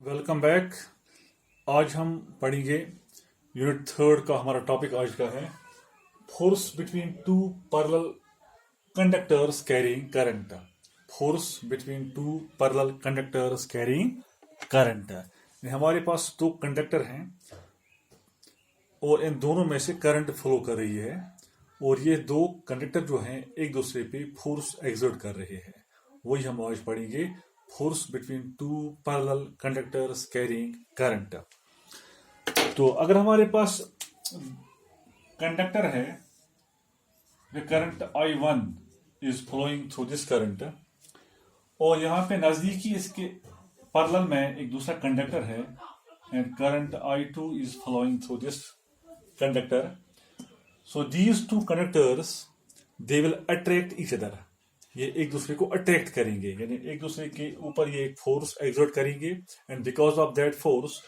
Welcome back. आज हम पढ़ेंगे यूनिट थर्ड का। हमारा टॉपिक आज का है force between two parallel conductors carrying current. Force between two parallel conductors carrying current. हमारे पास दो कंडक्टर हैं और इन दोनों में से करंट फ्लो कर रही है और ये दो कंडक्टर जो हैं एक दूसरे पे फोर्स एक्सर्ट कर रहे हैं। वही हम आज पढ़ेंगे, force between two parallel conductors carrying current. तो अगर हमारे पास कंडक्टर है, the current I1 is flowing through this current, और यहाँ पे नजदीकी इसके पैरेलल में एक दूसरा कंडक्टर है and current I2 is flowing through this conductor. So these two conductors they will attract each other. ये एक दूसरे को अट्रैक्ट करेंगे, यानी एक दूसरे के ऊपर ये फोर्स एक्सर्ट करेंगे and because of that force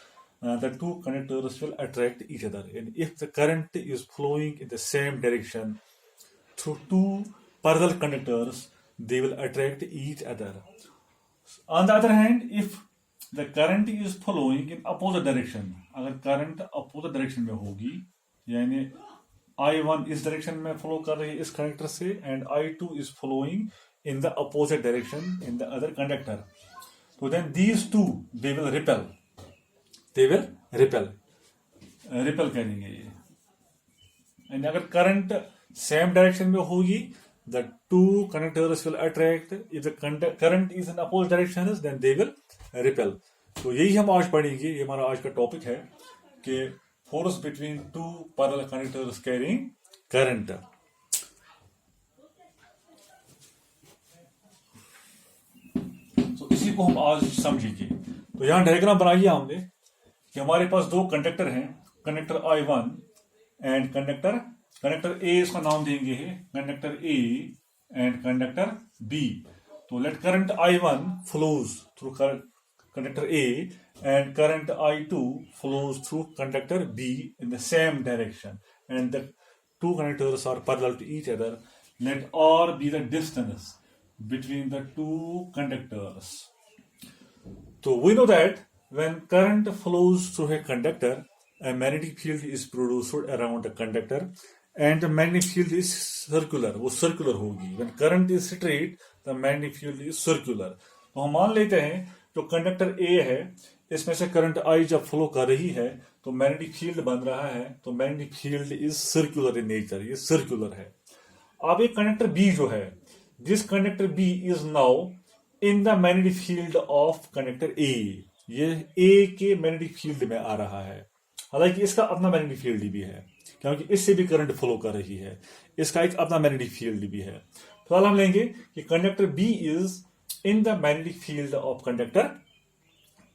the two conductors will attract each other. And if the current is flowing in the same direction through two parallel conductors, they will attract each other. On the other hand, if the current is flowing in opposite direction, अगर current opposite direction में होगी, यानी I1 इस direction में flow कर रही है इस कंडक्टर से and I2 is flowing in the opposite direction in the other conductor, तो then these two they will repel. They will repel करेंगे ये। एंड अगर करंट सेम डायरेक्शन में होगी, the two conductors will attract. If the current is in opposite direction then they will repel. तो यही हम आज पढ़ेंगे, ये हमारा आज का टॉपिक है कि force between two parallel conductors carrying current. तो इसी को हम आज समझेंगे। तो यहां डायग्राम बनाइए हमने कि हमारे पास दो कंडक्टर हैं, conductor I1 and conductor A, इसका नाम देंगे है conductor A and conductor B। तो let current I1 flows through conductor A and current I2 flows through conductor B in the same direction and the two conductors are parallel to each other. Let R be the distance between the two conductors. So we know that when current flows through a conductor, a magnetic field is produced around the conductor and the magnetic field is circular. वो circular होगी। When current is straight, the magnetic field is circular. तो हम मान लेते हैं जो conductor A है, इसमें से करंट I जब फ्लो कर रही है तो मैग्नेटिक फील्ड बन रहा है, तो magnetic field is circular in nature, ये सर्कुलर है। अब एक कंडक्टर B जो है, this conductor B is now in the magnetic field of conductor A। ये A के मैग्नेटिक फील्ड में आ रहा है, हालांकि इसका अपना मैग्नेटिक फील्ड भी है क्योंकि इससे भी करंट फ्लो कर रही है, इसका एक अपना मैग्नेटिक फील्ड भी है। फिलहाल हम लेंगे कि conductor B is in the magnetic field of conductor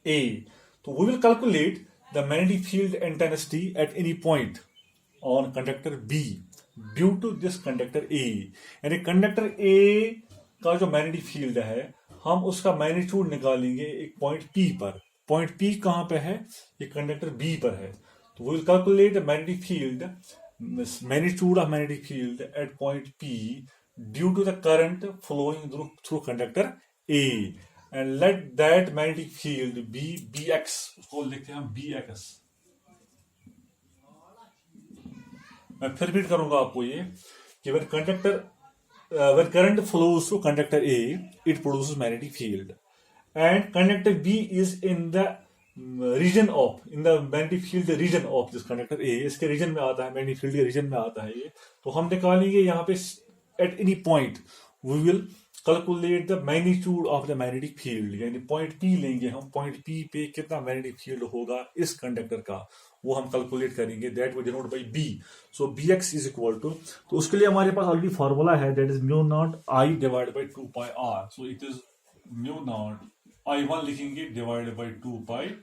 A। तो we will calculate the magnetic field intensity at any point on conductor B due to this conductor A। यानी कंडक्टर A का जो मैग्नेटिक फील्ड है, हम उसका magnitude निकालेंगे एक point P पर। पॉइंट P कहां पे है? ये कंडक्टर B पर है। तो we will calculate magnetic field, magnitude of magnetic field at point P due to the current flowing through conductor A and let that magnetic field be Bx, उसको लिखते हैं हम Bx। मैं फिर रिपीट करूंगा आपको ये कि when current flows through conductor A, it produces magnetic field and conductor B is in the magnetic field region of this conductor A। इसके रीजन में आता है, मैग्नेटिक फील्ड के रीजन में आता है ये। तो हम निकालेंगे यहाँ पे at any point we will calculate the magnitude of the magnetic field, यानी पॉइंट P लेंगे हम, पॉइंट P पे कितना मैग्नेटिक फील्ड होगा इस कंडक्टर का, वो हम कैलकुलेट करेंगे। That will denote by B। So Bx is equal to, तो उसके लिए हमारे पास ऑलरेडी फॉर्मूला है, that is mu not I divide by 2 pi R। So it is mu not I1 लिखेंगे डिवाइड बाय 2 पाई,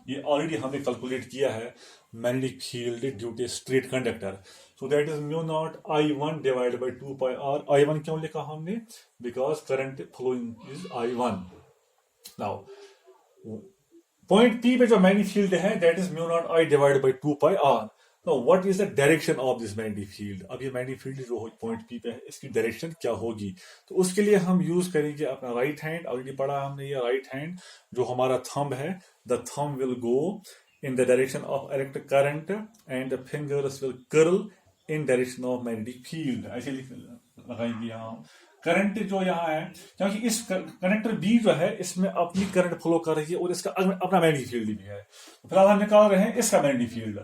ये ऑलरेडी हमने कैलकुलेट किया है magnetic field due to straight conductor. So that is mu not I1 divide by 2 pi R। I1 क्यों लिखा हमने? Because current flowing is I1। Now point P पे जो मैग्नेटिक फील्ड है that is mu not I divide by 2 pi R। Now what is the direction of this magnetic field? अब ये magnetic field जो point P पे है इसकी direction क्या होगी? तो उसके लिए हम यूज करेंगे अपना राइट हैंड. ऑलरेडी पढ़ा हमने ये राइट हैंड जो हमारा थंब है. The thumb will go in the direction of electric current and the fingers will curl in direction of magnetic field. ऐसे लगाएंगे यहाँ करंट जो यहाँ है क्योंकि इस कनेक्टर बी जो है इसमें अपनी करंट फ्लो कर रही है और इसका अपना मैग्नेटिक फील्ड भी है. फिलहाल हम निकाल रहे हैं इसका magnetic field.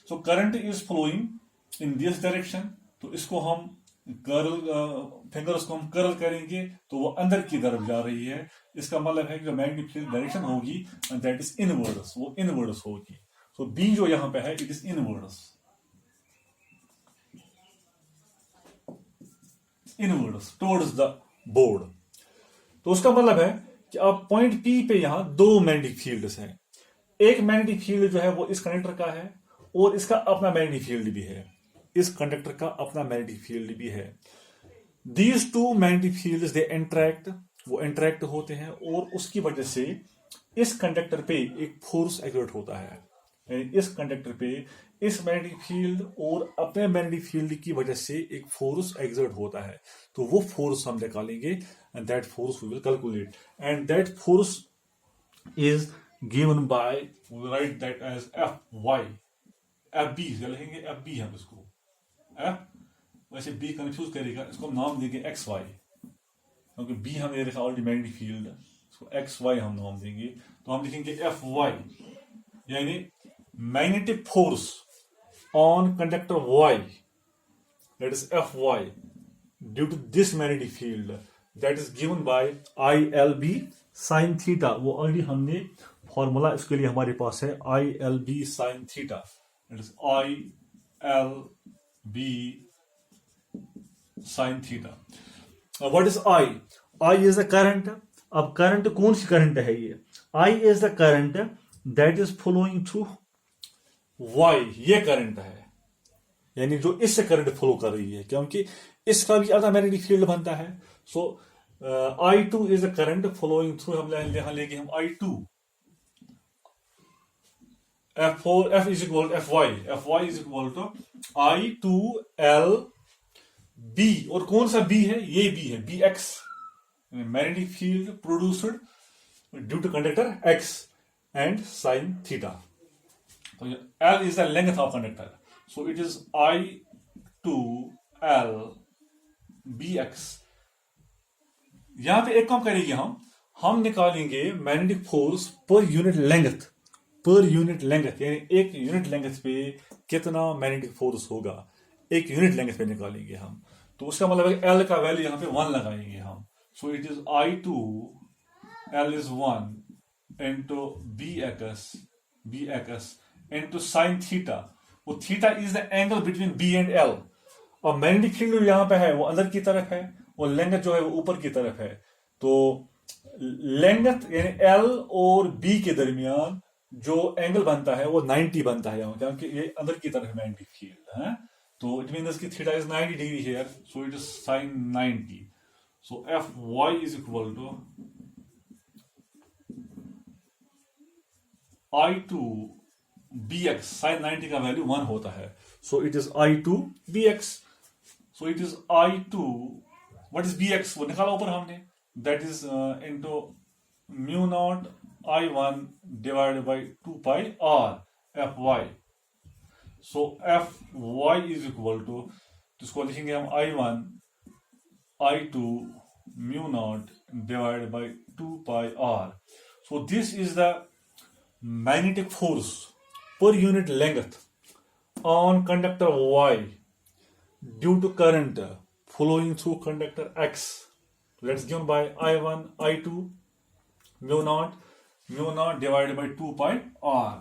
So current is flowing in this direction. तो इसको हम फिंगर्स को हम कर्ल करेंगे तो वो अंदर की तरफ जा रही है. इसका मतलब है कि जो मैग्नेटिक फील्ड डायरेक्शन होगी दैट इज इनवर्ड्स. वो इनवर्ड्स होगी. सो बी जो यहां पे है it is inwards. Inwards towards the board. तो उसका मतलब है कि अब पॉइंट पी पे यहां दो मैग्नेटिक फील्ड्स हैं. एक मैग्नेटिक फील्ड जो है वो इस कंडक्टर का है और इसका अपना मैग्नेटिक फील्ड भी है. इस कंडक्टर का अपना मैग्नेटिक फील्ड भी है. These two magnetic fields they interact. वो इंटरैक्ट होते हैं और उसकी वजह से इस कंडक्टर पे एक फोर्स एक्सर्ट होता है. इस कंडक्टर पे इस मैग्नेटिक फील्ड और अपने मैग्नेटिक फील्ड की वजह से एक फोर्स एक्सर्ट होता है. तो वो फोर्स हम निकालेंगे and that force we will calculate and that force is given by we write that as F Y. F B लिखेंगे. एफ बी हम इसको एफ वैसे बी कंफ्यूज करेगा. इसको हम नाम देंगे एक्स वाई क्योंकि बी हमने लिखा ऑलरेडी मैग्नेटिक फील्ड. इसको एक्स वाई हम नाम देंगे. तो हम लिखेंगे एफ वाई यानी magnetic force on conductor Y that is F Y due to this magnetic field that is given by I L B sine theta. वो ऑलरेडी हमने फॉर्मूला इसके लिए हमारे पास है I L B sine theta. That is I L B sine theta. What is I? I is the current. अब current कौन सी करंट है ये? I is the current that is flowing through Y. ये करंट है यानी जो इससे करंट फ्लो कर रही है क्योंकि इसका भी अपना मैग्नेटिक फील्ड बनता है. So I two is the current flowing through. हम यहां लेंगे हम I two. F is equal F Y is equal to I two L B. और कौन सा बी है? ये बी है. B X magnetic field produced due to conductor X and sine theta. तो L is the length of conductor. So it is I two L B X. यहां पे एक काम करेंगे हम निकालेंगे magnetic force per unit length. Per unit length यानी एक यूनिट लेंथ पे कितना मैग्नेटिक फोर्स होगा एक यूनिट लेंथ पे निकालेंगे हम. तो उसका मतलब है एल का वैल्यू यहां पे 1 लगाएंगे हम. So it is I two L is 1 into B X into sine theta. वो theta is the angle between B and L. और मैग्नेटिक फील्ड यहां पे है वो अंदर की तरफ है और लेंथ जो है वो ऊपर की तरफ है. तो लेंथ यानी एल और बी के दरमियान जो एंगल बनता है वो 90 बनता है क्योंकि ये अंदर की तरफ मैग्नेटिक फील्ड है. तो इट मीन्स कि theta is 90 degree here. So it is sine 90. So F Y is equal to I two B X. Sine 90 का वैल्यू 1 होता है. So it is I two B X. So it is I two what is B X वो निकाला ऊपर हमने. That is into mu not I one divided by 2 pi R F Y. So F Y is equal to इसको लिखेंगे हम I one I two mu not divided by 2 pi R. So this is the magnetic force per unit length on conductor Y due to current flowing through conductor X. That's given by I1, I2, mu naught divided by 2 pi R.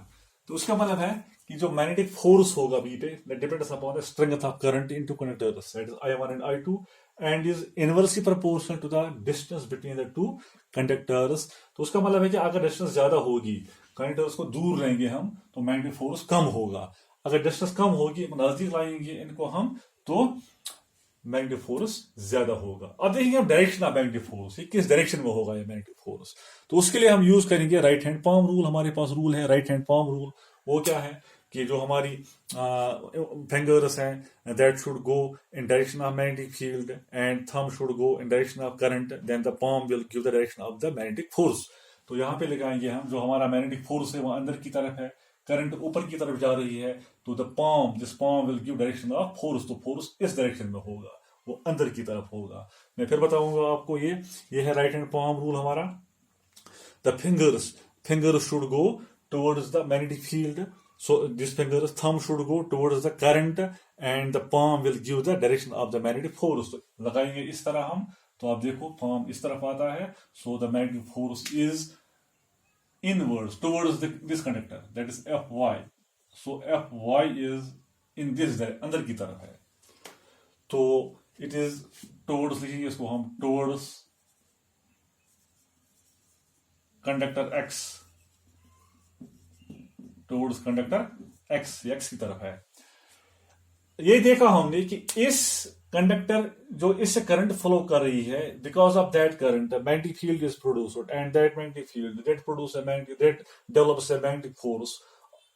तो उसका मतलब है कि जो magnetic force होगा B पे that depends upon the strength of current into conductors. That is I1 and I2 and is inversely proportional to the distance between the two conductors. तो उसका मतलब है कि अगर डिस्टेंस ज्यादा होगी कंडक्टर्स को दूर रहेंगे हम तो मैग्नेटिक फोर्स कम होगा. अगर डिस्टेंस कम होगी नजदीक लाएंगे इनको हम तो मैग्नेटिक फोर्स ज्यादा होगा। अब देखेंगे हम डायरेक्शन ऑफ मैग्नेटिक फोर्स, ये किस डायरेक्शन में होगा ये मैग्नेटिक फोर्स। तो उसके लिए हम यूज करेंगे राइट हैंड पाम रूल। हमारे पास रूल है राइट हैंड पाम रूल। वो क्या है कि जो हमारी फिंगर्स हैं that should go in direction of magnetic field and thumb should go in direction of current, then the palm will give the direction of the magnetic force. तो यहाँ पे लगाएंगे हम जो हमारा मैग्नेटिक फोर्स है वो अंदर की तरफ है, करंट ऊपर की तरफ जा रही है, तो the palm this palm will give direction of force. तो फोर्स इस डायरेक्शन में होगा, वो अंदर की तरफ होगा। मैं फिर बताऊंगा आपको। ये है राइट हैंड पाम रूल हमारा। The fingers should go towards the magnetic field, so this finger's thumb should go towards the current and the palm will give the direction of the magnetic force। तो लगाएंगे इस तरह हम, तो आप देखो palm इस तरफ आता है, so the magnetic force is inwards towards this conductor, that is Fy। so Fy is in this अंदर की तरफ है, तो it is towards, लिखेंगे इसको हम towards conductor X, towards conductor x की तरफ है। ये देखा हमने कि इस कंडक्टर जो इससे करंट फ्लो कर रही है, because of that current magnetic field is produced and that magnetic field that produce that develops a magnetic force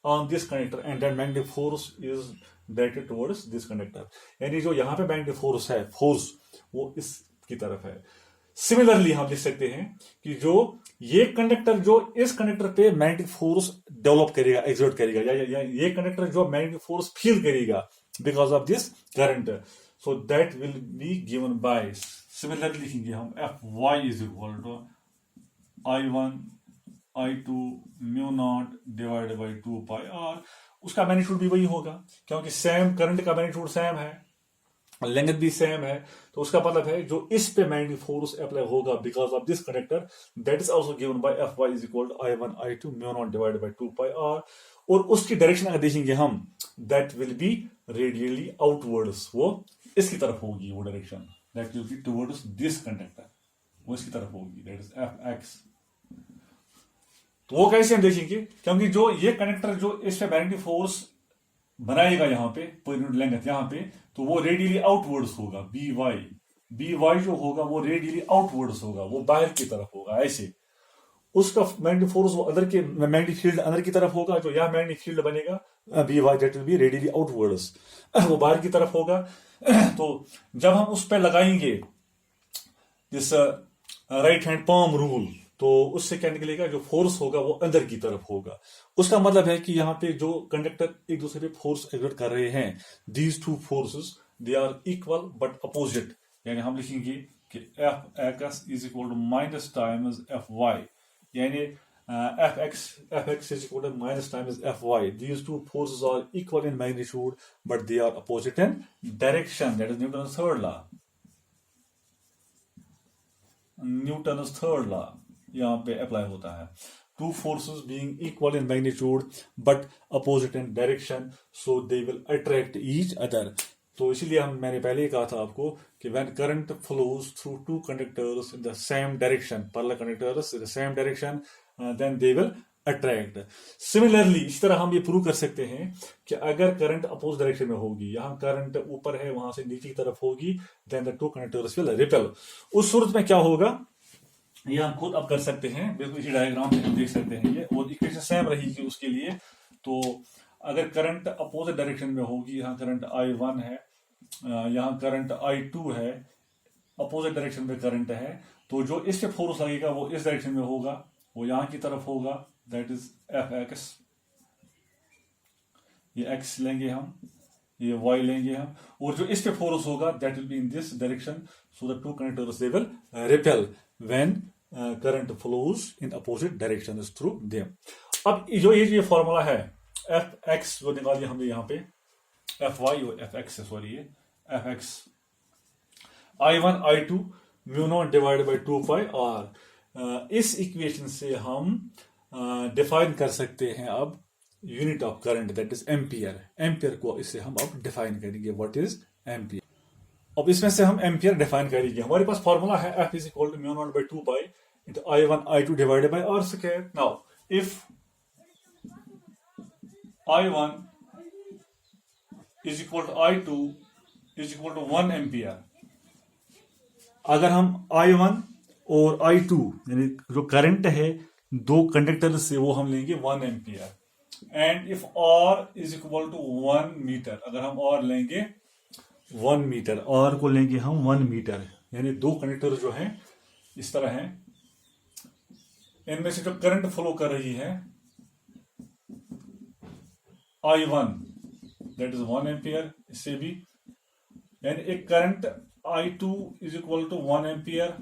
on this conductor and that magnetic force is directed towards this conductor. यानी जो यहाँ पे magnetic force है, force वो इसकी तरफ है। Similarly हम लिख सकते हैं कि जो ये कंडक्टर जो इस कंडक्टर पे मैग्नेटिक फोर्स डेवलप करेगा, एक्सर्ट करेगा, या ये कंडक्टर जो मैग्नेटिक फोर्स फील करेगा because of this current, so that will be given by, similarly लिखेंगे हम Fy is equal to I1 I2 mu not divided by 2 pi R. उसका magnitude भी वही होगा क्योंकि सेम करंट का मैग्नीट्यूड सेम है, लेंथ भी सेम है, तो उसका मतलब है जो इस पे मैग्नेटिक फोर्स अप्लाई होगा because of this conductor, that is also given by Fy is equal to I1 I2 mu not divided by 2 pi R. और उसकी डायरेक्शन अगर देखेंगे हम, that will be radially outwards, वो इसकी तरफ होगी, वो direction that will be towards this conductor, वो इसकी तरफ होगी, दैट इज Fx। तो वो कैसे हम देखेंगे, क्योंकि जो ये कंडक्टर जो इस पे मैग्नेटिक फोर्स बनाएगा यहाँ पे पर यूनिट लेंथ यहाँ पे, तो वो रेडियली आउटवर्ड्स होगा, By जो होगा वो रेडियली आउटवर्ड्स होगा, वो बाहर की तरफ होगा ऐसे। उसका मैग्नेटिक फोर्स वो अंदर के मैग्नेटिक फील्ड अंदर की तरफ होगा, जो यहाँ मैग्नेटिक फील्ड बनेगा By that will be radially outwards, वो बाहर की तरफ होगा। तो जब हम उस पर लगाएंगे जिस राइट हैंड पाम रूल, तो उससे क्या निकलेगा, जो फोर्स होगा वो अंदर की तरफ होगा। उसका मतलब है कि यहाँ पे जो कंडक्टर एक दूसरे पे फोर्स एक्सर्ट कर रहे हैं, these two forces they are equal but opposite. यानी हम लिखेंगे कि Fx is equal to minus times Fy, यानी Fx is equal to minus times Fy. These two forces are equal in magnitude, but they are opposite in direction. That is Newton's third law. Newton's third law यहाँ पे apply होता है। Two forces being equal in magnitude but opposite in direction, so they will attract each other. तो इसीलिए मैंने पहले ही कहा था आपको कि when current flows through two conductors in the same direction, parallel conductors in the same direction, then they will attract. Similarly, इस तरह हम ये प्रूव कर सकते हैं कि अगर करंट अपोज डायरेक्शन में होगी, यहाँ करंट ऊपर है वहां से नीचे की तरफ होगी, then the two conductors will repel. उस सूरत में क्या होगा ये हम खुद अब कर सकते हैं, बिल्कुल इसी डायग्राम से हम देख सकते हैं ये, और इक्वेशन सेम रहेगी उसके लिए। तो अगर करंट अपोजिट डायरेक्शन में होगी, यहाँ करंट I1 है, यहाँ करंट I2 है, अपोजिट डायरेक्शन में करंट है, तो जो इस पे फोर्स लगेगा वो इस डायरेक्शन में होगा, वो यहाँ की तरफ होगा, दैट इज Fx। ये x लेंगे हम, ये y लेंगे हम, और जो इस पे फोर्स होगा that will be in this direction, so the two conductors they will repel when current flows in opposite directions through them। अब जो ये फॉर्मूला है Fx जो निकालिए हमने यहाँ पे, Fy और Fx सॉरी, ये Fx I1 I2 mu not divided by 2 pi R. इस इक्वेशन से हम डिफाइन कर सकते हैं अब unit of current, that is ampere. Ampere को इससे हम अब डिफाइन करेंगे, व्हाट इज एम्पियर। अब इसमें से हम एम्पियर डिफाइन करेंगे। हमारे पास फॉर्मूला है F is equal to mu not by 2 pi into I1 I2 divided by R square. Now if I1 is equal to I2 is equal to 1 ampere. अगर हम I1 और I2 यानी जो current है दो कंडक्टर से वो हम लेंगे 1 ampere. And if R is equal to 1 metre, अगर हम R लेंगे 1 मीटर, R को लेंगे हम 1 मीटर, यानी दो कंडक्टर जो हैं इस तरह हैं, इनमें से जो करंट फ्लो कर रही है I1 दैट इज 1 एम्पियर, इससे भी यानी एक current I2 is equal to 1 ampere,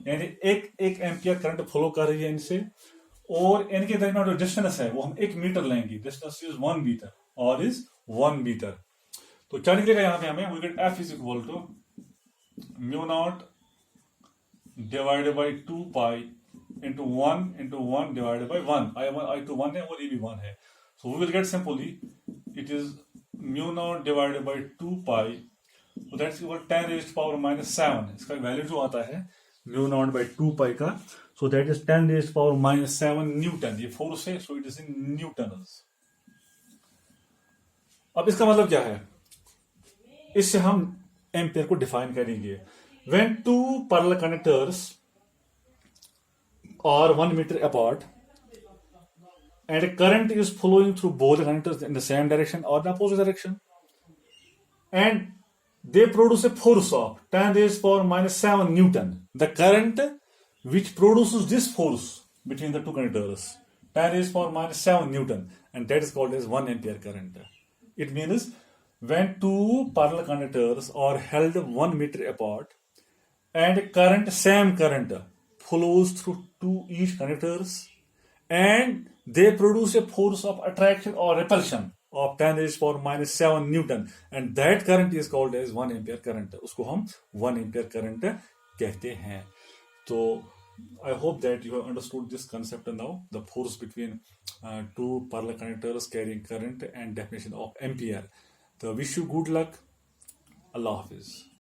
यानी एक एम्पियर करंट फ्लो कर रही है इनसे, और इनके दरमियान जो डिस्टेंस है वो हम 1 मीटर लेंगे, डिस्टेंस इज 1 मीटर और इज 1 मीटर। तो क्या निकलेगा यहां पे हमें, we get F is equal to mu not divided by 2 pi into 1 divided by 1। I2 1 है और ये भी 1 है, so we will get simply it is mu not divided by 2 pi, so that's equal 10 raised power minus 7। इसका value जो आता है mu not by 2 पाई का, सो that is 10 raised power minus 7 Newton. ये फोर्स है, so it is in Newton's. अब इसका मतलब क्या है, इससे हम एम्पियर को डिफाइन करेंगे। When two parallel conductors are 1 metre apart and a current is flowing through both the conductors in the same direction or the opposite direction, and they produce a force of 10 raised power minus 7 Newton. The current which produces this force between the two conductors, 10 raised power minus 7 Newton, and that is called as 1 ampere current. It means when two parallel conductors are held 1 meter apart and same current flows through two each conductors, and they produce a force of attraction or repulsion of 10 raised power minus 7 Newton, and that current is called as 1 ampere current। उसको हम 1 ampere current कहते हैं। तो I hope that you have understood this concept now, the force between two parallel conductors carrying current and definition of ampere। So wish you good luck. Allah Hafiz।